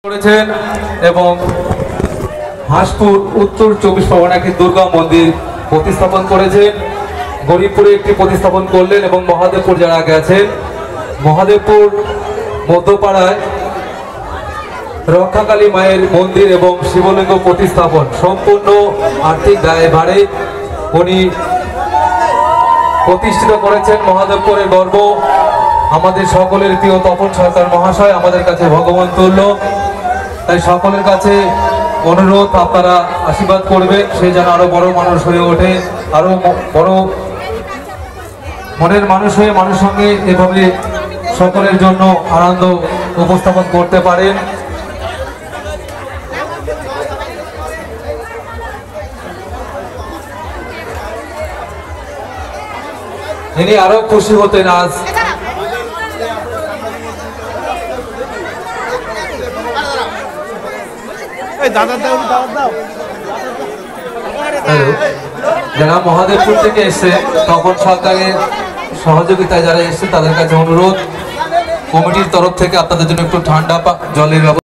করেছেন এবং হাঁসপুর উত্তর 24 পরগনা একটি দুর্গা মন্দির প্রতিস্থাপন করেছেন। গরিবপুরে একটি প্রতিস্থাপন করলেন এবং মহাদেবপুর যারা গেছেন, মহাদেবপুর মধ্যপাড়ায় রক্ষাকালী মায়ের মন্দির এবং শিবলিঙ্গ প্রতিস্থাপন সম্পূর্ণ আর্থিক দায়ভারে উনি প্রতিষ্ঠিত করেছেন। মহাদেবপুরের গর্ব আমাদের সকলের প্রিয় তপন সরকার মহাশয় আমাদের কাছে ভগবান তুল্য। তাই সকলের কাছে অনুরোধ, আপনারা আশীর্বাদ করবেন, সে যেন আরো বড় মানুষ হয়ে ওঠে, আরো বড় মনের মানুষ হয়ে মানুষের সঙ্গে এভাবে সকলের জন্য আনন্দ উপস্থাপন করতে পারেন। ইনি আরো খুশি হতেন আজ। যারা মহাদেবপুর থেকে এসছে, তপন সরকারের সহযোগিতায় যারা এসছে তাদের কাছে অনুরোধ, কমিটির তরফ থেকে আপনাদের জন্য একটু ঠান্ডা জলের ব্যবস্থা